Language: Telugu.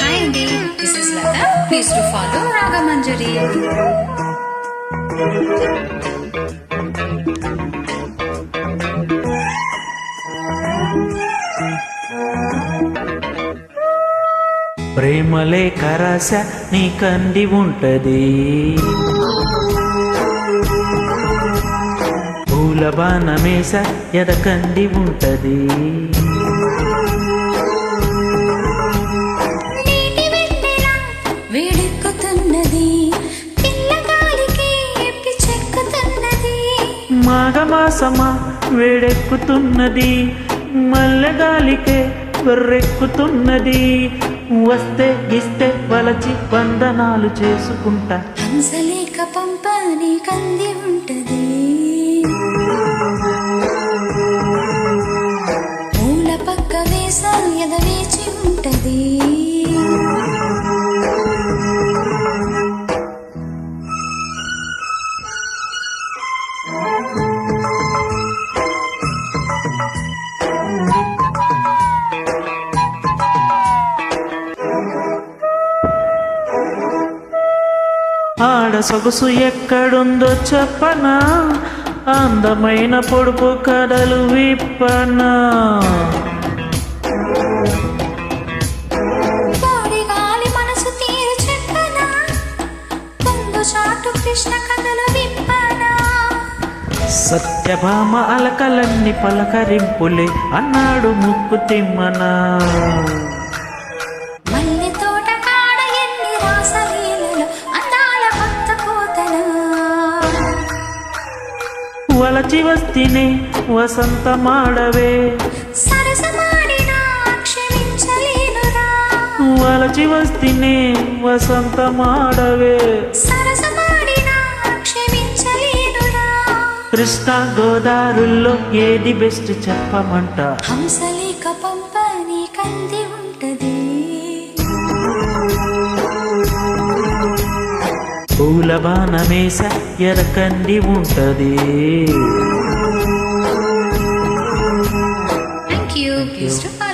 Hi Andy, this is Lata. Please do follow Ragamanjari. ప్రేమలే కరాస నీ కంది ఉంటది, పూల బాణమేస ఎదకంది ఉంటది. మాఘమాసమా వేడెక్కుతున్నది, మల్లెగాలికే వెర్రెక్కుతున్నది. వస్తే ఇస్తే వలచి వందనాలు చేసుకుంటా. హంసలేక పంపని కంది ఉంటది, పూల పక్క వేస ఎదవేచి ఉంటది. ఆడ సొగసు ఎక్కడుందో చెప్పనా, అందమైన పొడుపు కథలు విప్పనా. మనసు తీరు చెప్పనా, కొందు చాటు కృష్ణ కథలు విప్పనా. సత్యభామ అలకలన్నీ పలకరింపులే అన్నాడు ముక్కు తిమ్మనా. మల్లె తోట కాడ ఎన్ని రాసలీలలో అందాల భక్త కోతలా. వలచి వస్తినే వసంతమాడవే, సరసమాడినా క్షమించలేనురా. వలచి వస్తినే వసంతమాడవే, సరసమాడినా క్షమించలేనురా. కృష్ణ గోదారుల్లో ఏది బెస్ట్ చెప్పమంట. హంసలేక పంపని కంది ఉంటది, పూల బాణమేస ఎరకంది ఉంటది. Thank you. Please do follow